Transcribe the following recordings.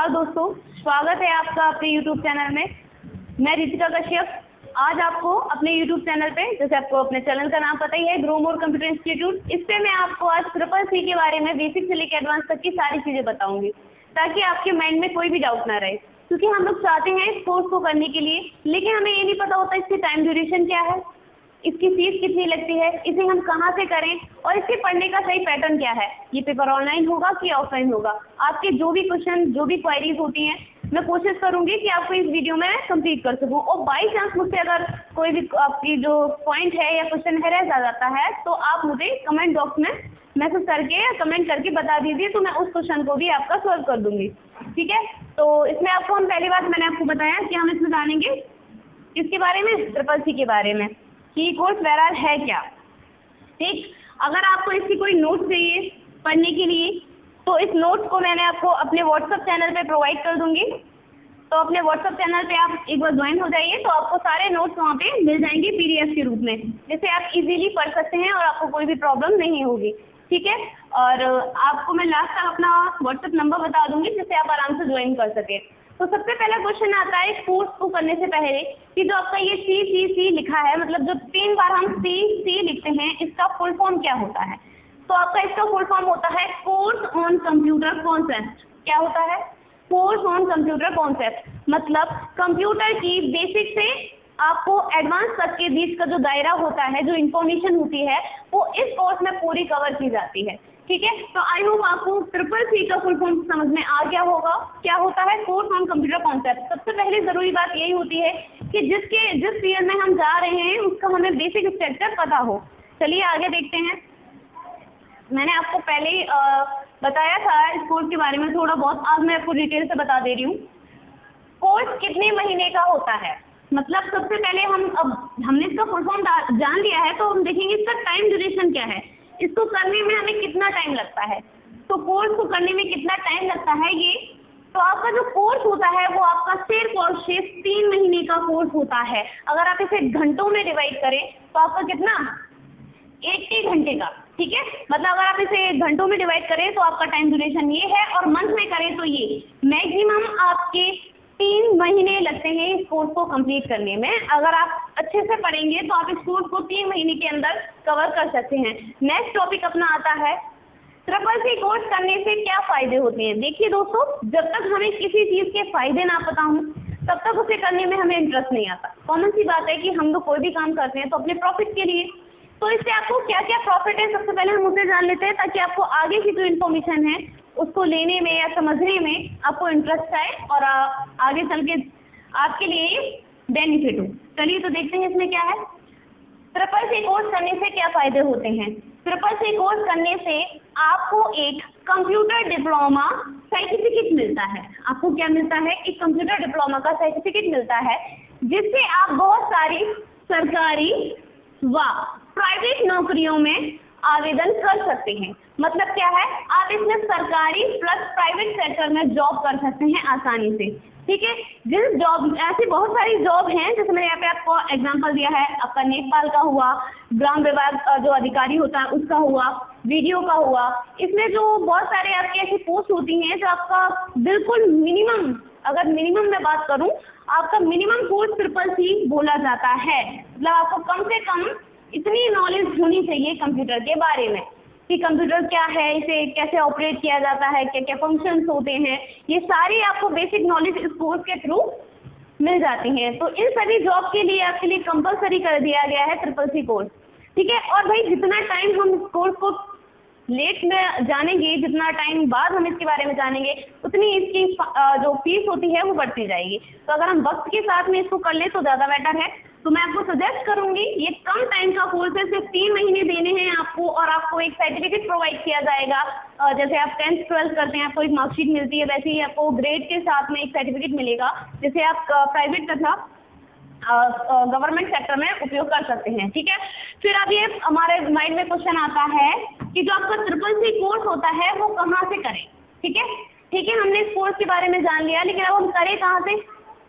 नमस्कार दोस्तों, स्वागत है आपका अपने YouTube चैनल में। मैं रितिका कश्यप आज आपको अपने YouTube चैनल पे, जैसे आपको अपने चैनल का नाम पता ही है, ग्रो मोर कंप्यूटर इंस्टीट्यूट, इस पे मैं आपको आज CCC के बारे में बेसिक से लेकर एडवांस तक की सारी चीज़ें बताऊंगी ताकि आपके माइंड में कोई भी डाउट ना रहे। क्योंकि हम लोग चाहते हैं इस कोर्स को करने के लिए, लेकिन हमें ये नहीं पता होता इसकी टाइम ड्यूरेशन क्या है, इसकी फीस कितनी लगती है, इसे हम कहाँ से करें और इसके पढ़ने का सही पैटर्न क्या है। ये पेपर ऑनलाइन होगा कि ऑफलाइन होगा। आपके जो भी क्वेश्चन, जो भी क्वेरीज होती हैं, मैं कोशिश करूंगी कि आपको इस वीडियो में कंप्लीट कर सकूं। और बाई चांस मुझसे अगर कोई भी आपकी जो पॉइंट है या क्वेश्चन है रह जाता है तो आप मुझे कमेंट बॉक्स में मैसेज करके या कमेंट करके बता दीजिए, तो मैं उस क्वेश्चन को भी आपका सॉल्व कर दूंगी। ठीक है, तो इसमें आपको हम पहली बात मैंने आपको बताया कि हम इसमें जानेंगे इसके बारे में, CCC के बारे में कि कोर्स बहरहाल है क्या। ठीक, अगर आपको इसकी कोई नोट्स चाहिए पढ़ने के लिए तो इस नोट्स को मैंने आपको अपने व्हाट्सएप चैनल पे प्रोवाइड कर दूंगी। तो अपने व्हाट्सएप चैनल पे आप एक बार ज्वाइन हो जाइए, तो आपको सारे नोट्स वहाँ पे मिल जाएंगे PDF के रूप में, जिसे आप इजीली पढ़ सकते हैं और आपको कोई भी प्रॉब्लम नहीं होगी। ठीक है, और आपको मैं लास्ट तक अपना व्हाट्सएप नंबर बता दूंगी जिससे आप आराम से ज्वाइन कर सकें। तो सबसे पहला क्वेश्चन आता है इस कोर्स को करने से पहले कि जो आपका ये CCC लिखा है, मतलब जो 3 बार हम C लिखते हैं, इसका फुल फॉर्म क्या होता है। तो आपका इसका फुल फॉर्म होता है कोर्स ऑन कंप्यूटर कॉन्सेप्ट। क्या होता है? कोर्स ऑन कंप्यूटर कॉन्सेप्ट, मतलब कंप्यूटर की बेसिक से आपको एडवांस तक के बीच का जो दायरा होता है, जो इन्फॉर्मेशन होती है, वो इस कोर्स में पूरी कवर की जाती है। ठीक है, तो आई होप आपको CCC का फुल फॉर्म समझ में आ गया होगा। क्या होता है कोर्स ऑन कंप्यूटर कॉन्सेप्ट। सबसे पहले जरूरी बात यही होती है कि जिस फील्ड में हम जा रहे हैं उसका हमें बेसिक स्ट्रक्चर पता हो। चलिए आगे देखते हैं। मैंने आपको पहले ही बताया था इस कोर्स के बारे में थोड़ा बहुत, आज मैं आपको डिटेल से बता दे रही हूँ। कोर्स कितने महीने का होता है, मतलब सबसे पहले हमने इसका फुल फॉर्म जान लिया है, तो हम देखेंगे इसका टाइम ड्यूरेशन क्या है, इसको करने में हमें कितना टाइम लगता है। तो कोर्स को करने में कितना टाइम लगता है ये, तो आपका जो कोर्स होता है वो आपका सिर्फ और सिर्फ 3 महीने का कोर्स होता है। अगर आप इसे घंटों में डिवाइड करें तो आपका कितना, 80 घंटे का। ठीक है, मतलब अगर आप इसे घंटों में डिवाइड करें तो आपका टाइम ड्यूरेशन ये है, और मंथ में करें तो ये मैक्सिमम आपके 3 महीने लगते हैं इस कोर्स को कंप्लीट करने में। अगर आप अच्छे से पढ़ेंगे तो आप इस कोर्स को 3 महीने के अंदर कवर कर सकते हैं। नेक्स्ट टॉपिक अपना आता है CCC कोर्स करने से क्या फायदे होते हैं। देखिए दोस्तों, जब तक हमें किसी चीज़ के फायदे ना पता हों तब तक उसे करने में हमें इंटरेस्ट नहीं आता। कॉमन सी बात है कि हम लोग कोई भी काम करते हैं तो अपने प्रॉफिट के लिए, तो इससे आपको क्या क्या प्रॉफिट है सबसे पहले हम उसे जान लेते हैं, ताकि आपको आगे की जो इन्फॉर्मेशन है उसको लेने में या समझने में आपको इंटरेस्ट आए और आगे चल के आपके लिए बेनिफिट हो। चलिए तो देखते हैं इसमें क्या है। CCC कोर्स करने से क्या फायदे होते हैं। CCC कोर्स करने से आपको एक कंप्यूटर डिप्लोमा सर्टिफिकेट मिलता है। आपको क्या मिलता है? एक कंप्यूटर डिप्लोमा का सर्टिफिकेट मिलता है, जिससे आप बहुत सारी सरकारी व प्राइवेट नौकरियों में आवेदन कर सकते हैं। मतलब क्या है, आप इसमें सरकारी प्लस प्राइवेट सेक्टर में जॉब कर सकते हैं आसानी से। ठीक है, जिस जॉब, ऐसी बहुत सारी जॉब हैं, जैसे मैंने यहाँ पे आपको एग्जांपल दिया है, आपका नेपाल का हुआ, ग्राम विभाग जो अधिकारी होता है उसका हुआ, वीडियो का हुआ। इसमें जो बहुत सारे आपकी ऐसी पोस्ट होती हैं जो आपका बिल्कुल मिनिमम, अगर मिनिमम में बात करूं, आपका मिनिमम कोर्स CCC बोला जाता है। मतलब आपको कम से कम इतनी नॉलेज होनी चाहिए कंप्यूटर के बारे में कि कंप्यूटर क्या है, इसे कैसे ऑपरेट किया जाता है, क्या क्या फंक्शंस होते हैं, ये सारी आपको बेसिक नॉलेज इस कोर्स के थ्रू मिल जाती हैं। तो इन सभी जॉब के लिए आपके लिए कंपलसरी कर दिया गया है CCC कोर्स। ठीक है, और भाई जितना टाइम हम इस कोर्स को लेट में जानेंगे, जितना टाइम बाद हम इसके बारे में जानेंगे, उतनी इसकी जो फीस होती है वो बढ़ती जाएगी। तो अगर हम वक्त के साथ में इसको कर ले तो ज़्यादा बेटर है। तो मैं आपको सजेस्ट करूंगी, ये कम टाइम का कोर्स है, सिर्फ 3 महीने देने हैं आपको, और आपको एक सर्टिफिकेट प्रोवाइड किया जाएगा। जैसे आप 10th 12th करते हैं आपको एक मार्कशीट मिलती है, वैसे ही आपको ग्रेड के साथ में एक सर्टिफिकेट मिलेगा, जिसे आप प्राइवेट तथा गवर्नमेंट सेक्टर में उपयोग कर सकते हैं। ठीक है, फिर अब ये हमारे माइंड में क्वेश्चन आता है कि जो आपका CCC कोर्स होता है वो कहाँ से करें। ठीक है, हमने इस कोर्स के बारे में जान लिया, लेकिन अब हम करें कहाँ से,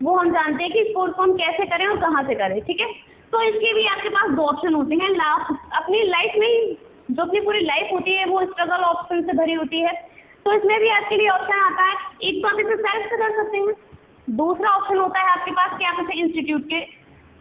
वो हम जानते हैं कि इस कोर्स को हम कैसे करें और कहाँ से करें। ठीक है, तो इसके भी आपके पास 2 ऑप्शन होते हैं। अपनी लाइफ में जो अपनी पूरी लाइफ होती है वो स्ट्रगल ऑप्शन से भरी होती है। तो इसमें भी आपके लिए ऑप्शन आता है, एक तो आप इसे सेल्फ से कर सकते हैं, दूसरा ऑप्शन होता है आपके पास कि आप इसे इंस्टीट्यूट के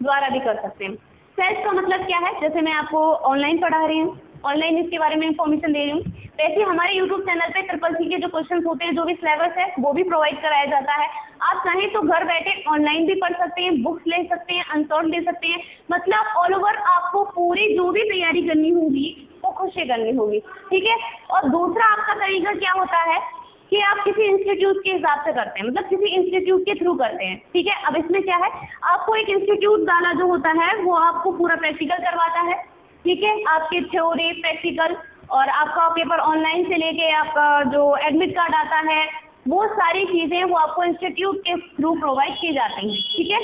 द्वारा भी कर सकते हैं। सेल्फ का मतलब क्या है, जैसे मैं आपको ऑनलाइन पढ़ा रही हूँ, ऑनलाइन इसके बारे में इंफॉर्मेशन दे रही हूँ, वैसे हमारे यूट्यूब चैनल पे CCC के जो क्वेश्चंस होते हैं, जो भी सिलेबस है वो भी प्रोवाइड कराया जाता है। आप चाहें तो घर बैठे ऑनलाइन भी पढ़ सकते हैं, बुक्स ले सकते हैं, अनसॉल्व ले सकते हैं, मतलब ऑल ओवर आपको पूरी जो भी तैयारी करनी होगी वो खुद से करनी होगी, ठीक है। और दूसरा आपका तरीका क्या होता है कि आप किसी इंस्टीट्यूट के हिसाब से करते हैं, मतलब किसी इंस्टीट्यूट के थ्रू करते हैं, ठीक है। अब इसमें क्या है, आपको एक इंस्टीट्यूट वाला जो होता है वो आपको पूरा प्रैक्टिकल करवाता है, ठीक है, आपकी थ्योरी प्रैक्टिकल, और आपका पेपर ऑनलाइन से लेके आपका जो एडमिट कार्ड आता है वो सारी चीज़ें वो आपको इंस्टीट्यूट के थ्रू प्रोवाइड की जाती हैं, ठीक है।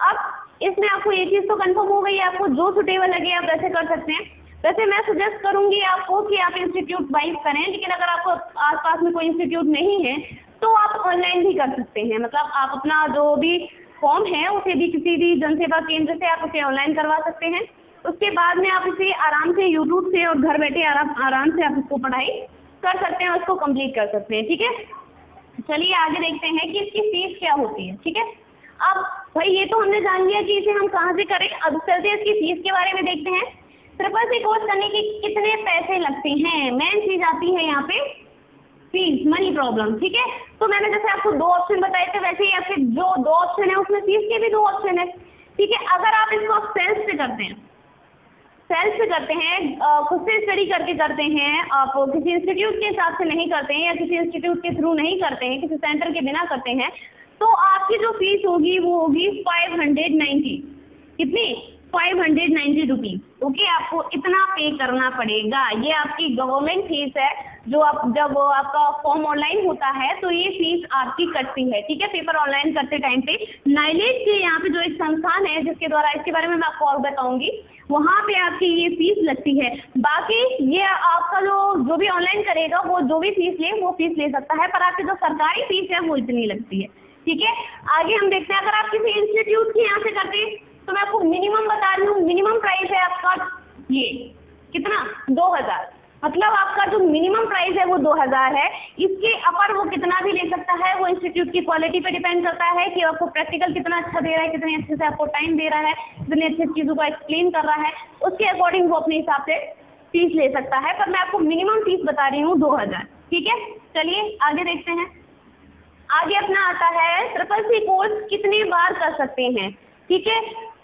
अब इसमें आपको ये चीज़ तो कंफर्म हो गई, आपको जो सुटेबल लगे आप वैसे कर सकते हैं। वैसे मैं सजेस्ट करूंगी आपको कि आप इंस्टीट्यूट वाइज करें, लेकिन अगर आपको आसपास में कोई इंस्टीट्यूट नहीं है तो आप ऑनलाइन भी कर सकते हैं, मतलब आप अपना जो भी फॉर्म है उसे भी किसी भी जनसेवा केंद्र से आप उसे ऑनलाइन करवा सकते हैं। उसके बाद में आप इसे आराम से यूट्यूब से और घर बैठे आराम से आप इसको पढ़ाई कर सकते हैं, उसको कंप्लीट कर सकते हैं, ठीक है। चलिए आगे देखते हैं कि इसकी फीस क्या होती है, ठीक है। अब भाई ये तो हमने जान लिया कि इसे हम कहाँ से करें, अब चलते हैं इसकी फीस के बारे में देखते हैं। CCC कोर्स करने के कितने पैसे लगते हैं, मेन चीज आती है यहाँ पे फीस, मनी प्रॉब्लम, ठीक है। तो मैंने जैसे आपको दो ऑप्शन बताए थे, वैसे ही आपके जो दो ऑप्शन है उसमें फीस के भी दो ऑप्शन है, ठीक है। अगर आप इसको सेल्फ से करते हैं, खुद से स्टडी करके करते हैं, आप किसी इंस्टीट्यूट के हिसाब से नहीं करते हैं या किसी इंस्टीट्यूट के थ्रू नहीं करते हैं, किसी सेंटर के बिना करते हैं, तो आपकी जो फीस होगी वो होगी 590, कितनी 590 रुपीज़, ओके। आपको इतना पे करना पड़ेगा, ये आपकी गवर्नमेंट फीस है, जो आप जब आपका फॉर्म ऑनलाइन होता है तो ये फीस आपकी कटती है, ठीक है। पेपर ऑनलाइन करते टाइम पे नाइलेज के यहाँ पे जो एक संस्थान है जिसके द्वारा, इसके बारे में मैं आपको और बताऊंगी, वहाँ पे आपकी ये फीस लगती है। बाकी ये आपका जो भी ऑनलाइन करेगा वो जो भी फीस ले वो फीस ले सकता है, पर आपकी जो सरकारी फीस है वो इतनी लगती है, ठीक है। आगे हम देखते हैं, अगर आप किसी इंस्टीट्यूट के यहाँ से करते हैं तो मैं आपको मिनिमम बता रही हूँ, मिनिमम प्राइस है आपका ये कितना 2000, मतलब आपका जो मिनिमम प्राइस है वो 2000 है। इसके अपर वो कितना भी ले सकता है, वो इंस्टीट्यूट की क्वालिटी पे डिपेंड करता है कि आपको प्रैक्टिकल कितना अच्छा दे रहा है, कितने अच्छे से आपको टाइम दे रहा है, कितनी अच्छी चीज़ों को एक्सप्लेन कर रहा है, उसके अकॉर्डिंग वो अपने हिसाब से फीस ले सकता है, पर मैं आपको मिनिमम फीस बता रही हूँ 2000, ठीक है। चलिए आगे देखते हैं। आगे अपना आता है CCC कोर्स कितनी बार कर सकते हैं, ठीक है।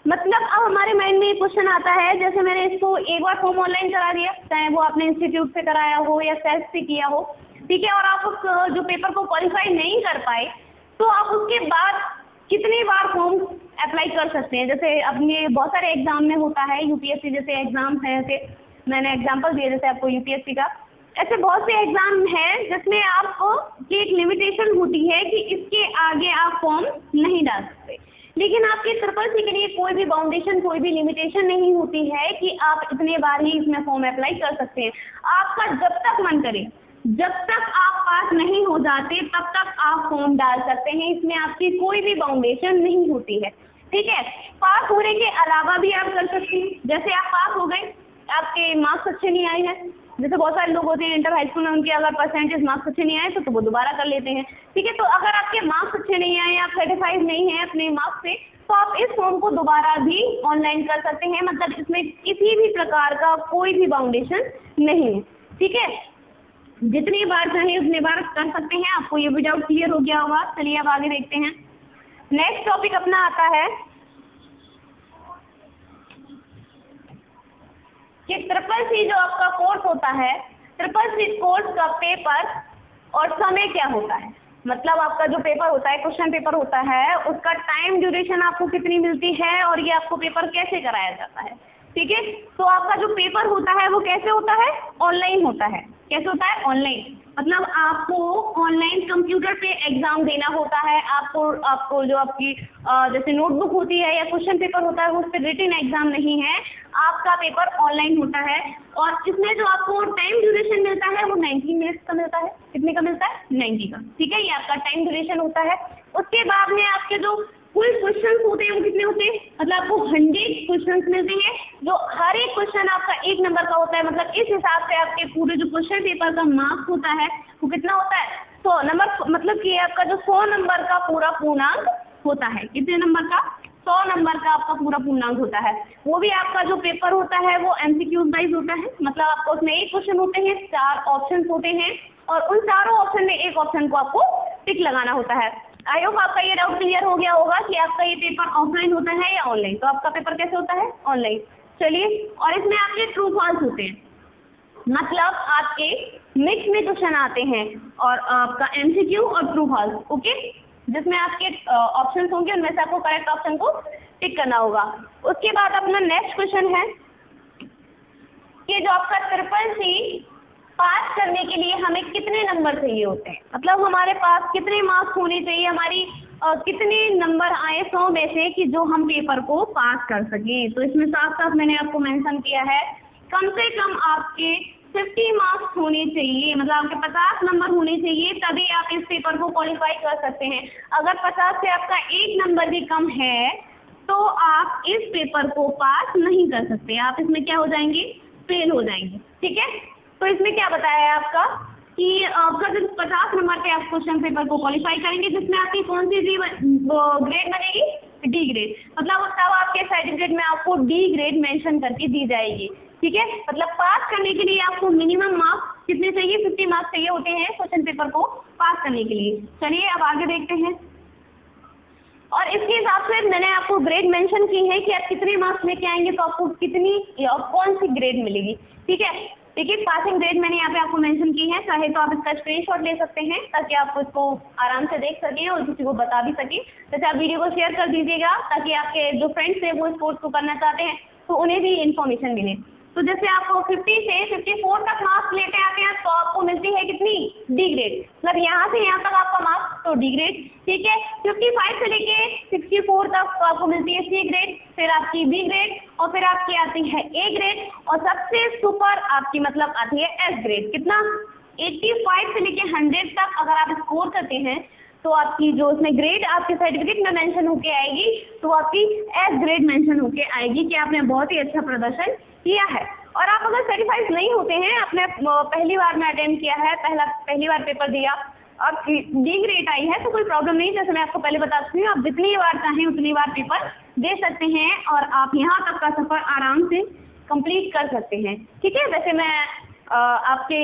मतलब अब हमारे माइंड में क्वेश्चन आता है, जैसे मैंने इसको एक बार फॉर्म ऑनलाइन करा दिया, चाहे वो आपने इंस्टीट्यूट से कराया हो या सेल्फ से किया हो, ठीक है, और आप उस जो पेपर को क्वालिफाई नहीं कर पाए तो आप उसके बाद कितनी बार फॉर्म अप्लाई कर सकते हैं। जैसे अपने बहुत सारे एग्जाम में होता है, UPSC जैसे एग्जाम है, ऐसे मैंने एग्जाम्पल दिए जैसे आपको UPSC का, ऐसे बहुत से एग्जाम हैं जिसमें आपको की एक लिमिटेशन होती है कि इसके आगे आप फॉर्म नहीं डाल सकते, लेकिन आपके CCC के लिए कोई भी बाउंडेशन, कोई भी लिमिटेशन नहीं होती है कि आप इतने बार ही इसमें फॉर्म अप्लाई कर सकते हैं। आपका जब तक मन करे, जब तक आप पास नहीं हो जाते तब तक आप फॉर्म डाल सकते हैं, इसमें आपकी कोई भी बाउंडेशन नहीं होती है, ठीक है। पास होने के अलावा भी आप कर सकते हैं, जैसे आप पास हो गए, आपके मार्क्स अच्छे नहीं आए हैं, जैसे बहुत सारे लोग होते हैं इंटर हाई स्कूल में, उनके अगर परसेंटेज मार्क्स अच्छे नहीं आए तो वो दोबारा कर लेते हैं, ठीक है। तो अगर आपके मार्क्स अच्छे नहीं आए, आप सेटिस्फाइड नहीं हैं अपने मार्क्स से, तो आप इस फॉर्म को दोबारा भी ऑनलाइन कर सकते हैं, मतलब इसमें किसी भी प्रकार का कोई भी बाउंडेशन नहीं है, ठीक है। जितनी बार चाहे उतनी बार कर सकते हैं। आपको ये भी डाउट क्लियर हो गया होगा। चलिए अब आगे देखते हैं। नेक्स्ट टॉपिक अपना आता है कि CCC जो आपका कोर्स होता है, CCC कोर्स का पेपर और समय क्या होता है, मतलब आपका जो पेपर होता है, क्वेश्चन पेपर होता है, उसका टाइम ड्यूरेशन आपको कितनी मिलती है और ये आपको पेपर कैसे कराया जाता है, ठीक है। तो आपका जो पेपर होता है वो कैसे होता है, ऑनलाइन होता है। कैसे होता है, ऑनलाइन, मतलब आपको ऑनलाइन कंप्यूटर पे एग्जाम देना होता है। आपको जो आपकी जैसे नोटबुक होती है या क्वेश्चन पेपर होता है वो उस पर रिटन एग्जाम नहीं है, आपका पेपर ऑनलाइन होता है। और इसमें जो आपको टाइम ड्यूरेशन मिलता है वो 90 मिनट्स का मिलता है। कितने का मिलता है, 90 का, ठीक है। ये आपका टाइम ड्यूरेशन होता है। उसके बाद में आपके जो कुल क्वेश्चन होते हैं वो कितने होते हैं, मतलब आपको 100 क्वेश्चन मिलते हैं, जो हर एक क्वेश्चन आपका 1 नंबर का होता है। मतलब इस हिसाब से आपके पूरे जो क्वेश्चन पेपर का मार्क्स होता है वो कितना होता है, 100 नंबर, मतलब कि आपका जो 100 नंबर का पूरा पूर्णांक होता है। कितने नंबर का, 100 नंबर का आपका पूरा पूर्णांक होता है। वो भी आपका जो पेपर होता है वो MCQ वाइज होता है, मतलब आपको उसमें एक क्वेश्चन होते हैं, 4 ऑप्शन होते हैं, और उन चारों ऑप्शन में एक ऑप्शन को आपको टिक लगाना होता है। आई होप आपका ये डाउट क्लियर हो गया होगा कि आपका ये पेपर ऑफलाइन होता है या ऑनलाइन। तो आपका पेपर कैसे होता है, ऑनलाइन। चलिए, और इसमें आपके ट्रू फॉल्स होते हैं, मतलब आपके मिक्स में क्वेश्चन आते हैं, और आपका MCQ और ट्रू फॉल्स, ओके, जिसमें आपके ऑप्शन होंगे, उनमें से आपको करेक्ट ऑप्शन को टिक करना होगा। उसके बाद अपना नेक्स्ट क्वेश्चन है कि जो आपका CCC पास करने के लिए हमें कितने नंबर चाहिए होते हैं, मतलब हमारे पास कितने मार्क्स होने चाहिए, हमारी कितने नंबर आए 100 में से कि जो हम पेपर को पास कर सकें। तो इसमें साफ साफ मैंने आपको मेंशन किया है, कम से कम आपके 50 मार्क्स होने चाहिए, मतलब आपके 50 नंबर होने चाहिए, तभी आप इस पेपर को क्वालिफाई कर सकते हैं। अगर 50 से आपका 1 नंबर भी कम है तो आप इस पेपर को पास नहीं कर सकते, आप इसमें क्या हो जाएंगे, फेल हो जाएंगे, ठीक है। तो इसमें क्या बताया है आपका कि आपका जो 50 नंबर पे आप क्वेश्चन पेपर को क्वालिफाई करेंगे, जिसमें आपकी कौन सी ग्रेड बनेगी, D ग्रेड, मतलब तब आपके सर्टिफिकेट में आपको D ग्रेड मेंशन करके दी जाएगी, ठीक है। मतलब पास करने के लिए आपको मिनिमम मार्क्स कितने चाहिए, 50 मार्क्स चाहिए होते हैं क्वेश्चन पेपर को पास करने के लिए। चलिए अब आगे देखते हैं, और इसके हिसाब से मैंने आपको ग्रेड मेंशन की है कि आप कितने मार्क्स लेके आएंगे तो आपको कितनी कौन सी ग्रेड मिलेगी, ठीक है। देखिए, पासिंग ग्रेड मैंने यहाँ पे आपको मेंशन की है, चाहे तो आप इसका स्क्रीनशॉट ले सकते हैं ताकि आप इसको आराम से देख सकें और किसी को बता भी सकें। जैसे आप वीडियो को शेयर कर दीजिएगा ताकि आपके जो फ्रेंड्स हैं वो इस कोर्स को करना चाहते हैं तो उन्हें भी इन्फॉर्मेशन मिले। तो जैसे आपको 50 से 54 तक मार्क्स लेते आते हैं तो आपको मिलती है कितनी, D ग्रेड, मतलब यहाँ से यहाँ तक आपका मार्क्स तो D ग्रेड, ठीक है। 55 से लेके 64 तक तो आपको मिलती है C ग्रेड, फिर आपकी B ग्रेड, और फिर आपकी आती है A ग्रेड, और सबसे सुपर आपकी मतलब आती है S ग्रेड। कितना, 85 से लेके 100 तक अगर आप स्कोर करते हैं तो आपकी जो उसमें ग्रेड आपके सर्टिफिकेट में मेंशन होके आएगी, तो आपकी S ग्रेड मेंशन होके आएगी कि आपने बहुत ही अच्छा प्रदर्शन किया है। और आप अगर सर्टिफाइड नहीं होते हैं, आपने पहली बार में अटेम्प्ट किया है, पहली बार पेपर दिया, अब D ग्रेड आई है तो कोई प्रॉब्लम नहीं। जैसे मैं आपको पहले बता चुकी हूँ, आप जितनी बार चाहें उतनी बार पेपर दे सकते हैं और आप यहाँ तक का सफर आराम से कंप्लीट कर सकते हैं, ठीक है। वैसे मैं आपके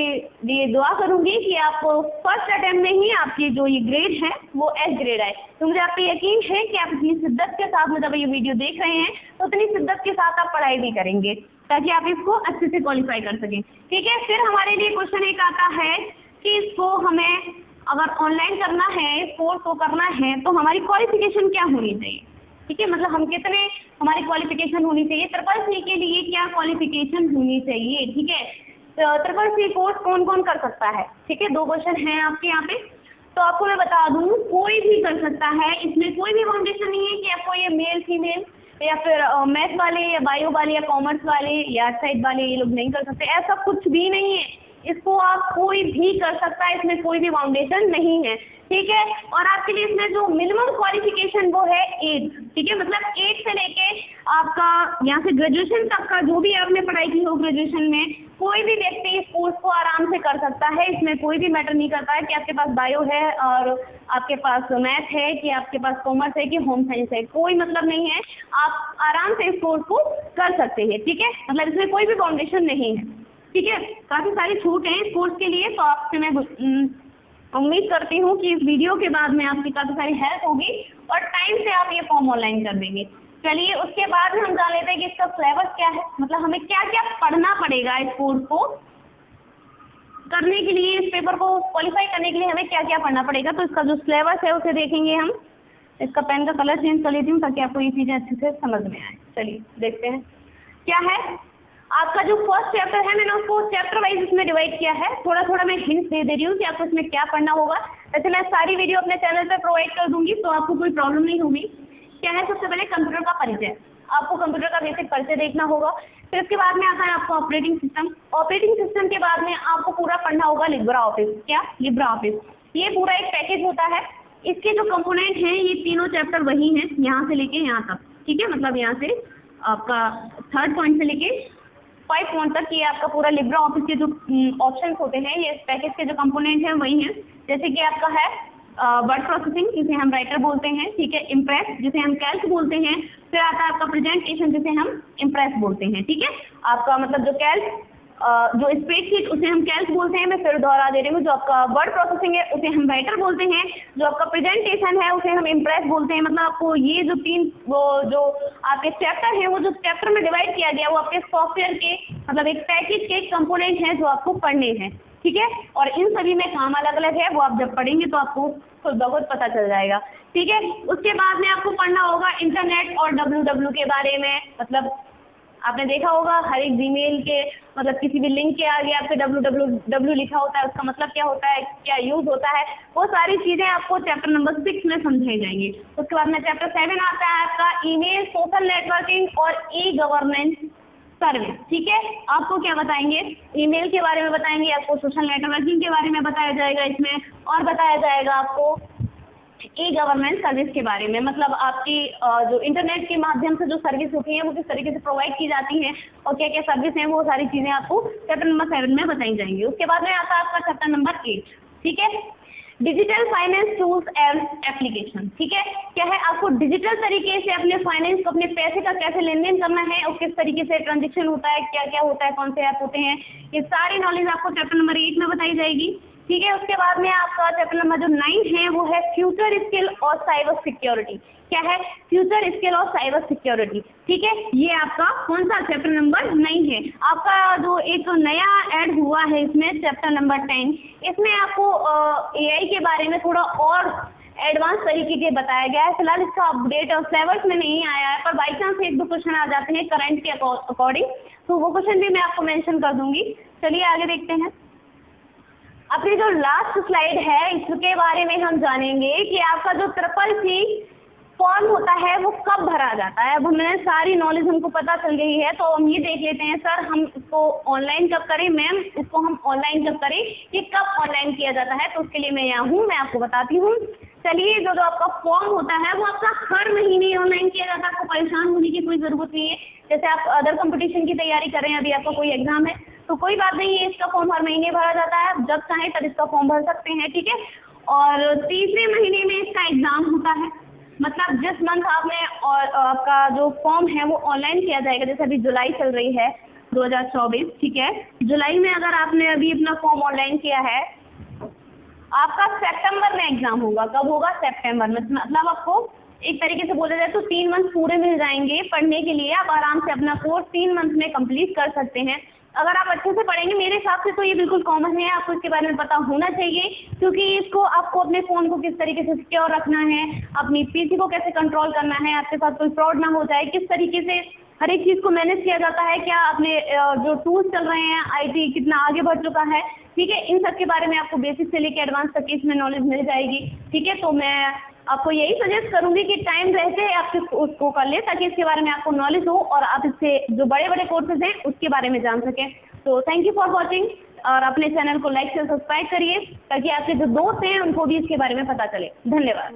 लिए दुआ करूंगी कि आपको फर्स्ट अटेम्प्ट में ही आपकी जो ये ग्रेड है वो S ग्रेड आए। तो मुझे आप पे यकीन है कि आप इतनी शिद्दत के साथ में जब ये वीडियो देख रहे हैं तो उतनी शिद्दत के साथ आप पढ़ाई भी करेंगे ताकि आप इसको अच्छे से क्वालिफाई कर सकें, ठीक है। फिर हमारे लिए क्वेश्चन एक आता है कि इसको हमें अगर ऑनलाइन करना है, इस कोर्स को करना है तो हमारी क्वालिफिकेशन क्या होनी चाहिए, ठीक है। मतलब हम कितने, हमारी क्वालिफिकेशन होनी चाहिए, CCC के लिए क्या क्वालिफिकेशन होनी चाहिए, ठीक है। CCC कोर्स कौन कौन कर सकता है, ठीक है। 2 क्वेश्चन हैं आपके यहाँ पे, तो आपको मैं बता दूं कोई भी कर सकता है, इसमें कोई भी बाउंडेशन नहीं है कि आपको ये मेल फीमेल या फिर मैथ वाले या बायो वाले या कॉमर्स वाले या आर्ट साइड वाले ये लोग नहीं कर सकते, ऐसा कुछ भी नहीं है। इसको आप कोई भी कर सकता है, इसमें कोई भी फाउंडेशन नहीं है, ठीक है। और आपके लिए इसमें जो मिनिमम क्वालिफिकेशन वो है 8, ठीक है। मतलब 8 से लेके आपका यहाँ से ग्रेजुएशन तक का जो भी आपने पढ़ाई की हो ग्रेजुएशन में, कोई भी व्यक्ति इस कोर्स को आराम से कर सकता है। इसमें कोई भी मैटर नहीं करता है कि आपके पास बायो है और आपके पास मैथ है कि आपके पास कॉमर्स है कि होम साइंस है, कोई मतलब नहीं है। आप आराम से इस कोर्स को कर सकते हैं, ठीक है। मतलब इसमें कोई भी फाउंडेशन नहीं है, ठीक है। काफ़ी सारी छूट है इस कोर्स के लिए, तो आपसे मैं उम्मीद करती हूँ कि इस वीडियो के बाद में आपकी काफ़ी सारी हेल्प होगी और टाइम से आप ये फॉर्म ऑनलाइन कर देंगे। चलिए, उसके बाद हम जान लेते हैं कि इसका सिलेबस क्या है, मतलब हमें क्या क्या पढ़ना पड़ेगा इस कोर्स को करने के लिए, इस पेपर को क्वालिफाई करने के लिए हमें क्या क्या पढ़ना पड़ेगा। तो इसका जो सिलेबस है उसे देखेंगे हम। इसका पेन का कलर चेंज कर लेती हूँ ताकि आपको ये चीज़ें अच्छे से समझ में आए। चलिए देखते हैं क्या है। आपका जो फर्स्ट चैप्टर है मैंने उसको चैप्टर वाइज इसमें डिवाइड किया है। थोड़ा थोड़ा मैं हिंट दे रही हूँ कि आपको इसमें क्या पढ़ना होगा। वैसे मैं सारी वीडियो अपने चैनल पर प्रोवाइड कर दूंगी तो आपको कोई प्रॉब्लम नहीं होगी। क्या है, सबसे पहले कंप्यूटर का परिचय, आपको कंप्यूटर का बेसिक परिचय देखना होगा। फिर इसके बाद में आता है आपको ऑपरेटिंग सिस्टम। ऑपरेटिंग सिस्टम के बाद में आपको पूरा पढ़ना होगा लिब्रा ऑफिस। क्या, लिब्रा ऑफिस, ये पूरा एक पैकेज होता है। इसके जो कंपोनेंट हैं ये तीनों चैप्टर वही हैं, यहाँ से लेके यहाँ तक, ठीक है। मतलब यहाँ से आपका 3rd पॉइंट से लेके 5 पॉइंट तक ये आपका पूरा लिब्रा ऑफिस के जो ऑप्शंस होते हैं, ये पैकेज के जो कंपोनेंट हैं वही हैं। जैसे कि आपका है वर्ड प्रोसेसिंग, जिसे हम राइटर बोलते हैं, ठीक है। इम्प्रेस, जिसे हम कैल्क बोलते हैं। फिर आता है आपका प्रेजेंटेशन, जिसे हम इम्प्रेस बोलते हैं, ठीक है। आपका मतलब जो कैल्क जो स्प्रेडशीट उसे हम कैल्क बोलते हैं, मैं फिर दोहरा दे रही हूँ। जो आपका वर्ड प्रोसेसिंग है उसे हम राइटर बोलते हैं, जो आपका प्रेजेंटेशन है उसे हम इम्प्रेस बोलते हैं। मतलब आपको ये जो 3 वो जो आपके चैप्टर हैं, वो जो चैप्टर में डिवाइड किया गया वो आपके सॉफ्टवेयर के मतलब एक पैकेज के कंपोनेंट हैं जो आपको पढ़ने हैं, ठीक है। और इन सभी में काम अलग अलग है, वो आप जब पढ़ेंगे तो आपको खुद ब खुद पता चल जाएगा, ठीक है। उसके बाद में आपको पढ़ना होगा इंटरनेट और www के बारे में। मतलब आपने देखा होगा हर एक जीमेल के मतलब किसी भी लिंक के आगे आपके www लिखा होता है, उसका मतलब क्या होता है, क्या यूज होता है, वो सारी चीजें आपको चैप्टर नंबर 6 में समझाई जाएंगी। उसके बाद में चैप्टर 7 आता है आपका ईमेल, सोशल नेटवर्किंग और ई-गवर्नेंस सर्विस, ठीक है। आपको क्या बताएंगे, ईमेल के बारे में बताएंगे, आपको सोशल नेटवर्किंग के बारे में बताया जाएगा इसमें, और बताया जाएगा आपको ई-गवर्नेंस सर्विस के बारे में। मतलब आपकी जो इंटरनेट के माध्यम से जो सर्विस होती है वो किस तरीके से प्रोवाइड की जाती है और क्या क्या सर्विस हैं, वो सारी चीज़ें आपको चैप्टर नंबर 7 में बताई जाएंगी। उसके बाद में आता है आपका चैप्टर नंबर 8, ठीक है। Digital finance tools and application, ठीक है। क्या है, आपको डिजिटल तरीके से अपने फाइनेंस को, अपने पैसे का कैसे लेन देन करना है और किस तरीके से ट्रांजेक्शन होता है, क्या क्या होता है, कौन से ऐप होते हैं, ये सारी नॉलेज आपको चैप्टर नंबर 8 में बताई जाएगी, ठीक है। उसके बाद में आपका चैप्टर नंबर जो 9 है वो है फ्यूचर स्किल और साइबर सिक्योरिटी। क्या है, फ्यूचर स्किल और साइबर सिक्योरिटी, ठीक है। ये आपका कौन सा चैप्टर नंबर 9 है। आपका जो एक नया ऐड हुआ है इसमें चैप्टर नंबर 10, इसमें आपको AI के बारे में थोड़ा और एडवांस तरीके से बताया गया है। फिलहाल इसका अपडेट और सिलेबस में नहीं आया है, पर बाई चांस 1-2 क्वेश्चन आ जाते हैं करंट के अकॉर्डिंग, तो वो क्वेश्चन भी मैं आपको मेंशन कर दूंगी। चलिए आगे देखते हैं। अपनी जो लास्ट स्लाइड है इसके बारे में हम जानेंगे कि आपका जो CCC फॉर्म होता है वो कब भरा जाता है। अब हमें सारी नॉलेज हमको पता चल गई है, तो हम ये देख लेते हैं सर हम इसको ऑनलाइन कब करें, मैम इसको हम ऑनलाइन कब करें, ये कब ऑनलाइन किया जाता है। तो उसके लिए मैं यहाँ हूँ, मैं आपको बताती हूँ। चलिए, जो आपका फॉर्म होता है वो आपका हर महीने ऑनलाइन किया जाता है, आपको परेशान होने की कोई ज़रूरत नहीं है। जैसे आप अदर कंपटीशन की तैयारी कर रहे हैं, अभी आपका कोई एग्जाम है तो कोई बात नहीं है, इसका फॉर्म हर महीने भरा जाता है, आप जब चाहें तब इसका फॉर्म भर सकते हैं, ठीक है। और तीसरे महीने में इसका एग्जाम होता है, मतलब जिस मंथ आपने और आपका जो फॉर्म है वो ऑनलाइन किया जाएगा। जैसे अभी जुलाई चल रही है 2024, ठीक है। जुलाई में अगर आपने अभी अपना फॉर्म ऑनलाइन किया है, आपका सितंबर में एग्जाम होगा। कब होगा, सितंबर में। मतलब आपको एक तरीके से बोला जाए तो 3 मंथ पूरे मिल जाएंगे पढ़ने के लिए। आप आराम से अपना कोर्स 3 मंथ में कंप्लीट कर सकते हैं अगर आप अच्छे से पढ़ेंगे। मेरे हिसाब से तो ये बिल्कुल कॉमन है, आपको इसके बारे में पता होना चाहिए, क्योंकि इसको आपको अपने फ़ोन को किस तरीके से सिक्योर रखना है, अपनी पीसी को कैसे कंट्रोल करना है, आपके साथ कोई फ्रॉड ना हो जाए, किस तरीके से हर एक चीज़ को मैनेज किया जाता है, क्या अपने जो टूल्स चल रहे हैं IT कितना आगे बढ़ चुका है, ठीक है। इन सब के बारे में आपको बेसिक से लेकर एडवांस तक इसमें नॉलेज मिल जाएगी, ठीक है। तो मैं आपको यही सजेस्ट करूंगी कि टाइम रहते आप उसको कर ले, ताकि इसके बारे में आपको नॉलेज हो और आप इससे जो बड़े बड़े कोर्सेज हैं उसके बारे में जान सकें। तो थैंक यू फॉर वॉचिंग, और अपने चैनल को लाइक से सब्सक्राइब करिए ताकि आपके जो दोस्त हैं उनको भी इसके बारे में पता चले। धन्यवाद।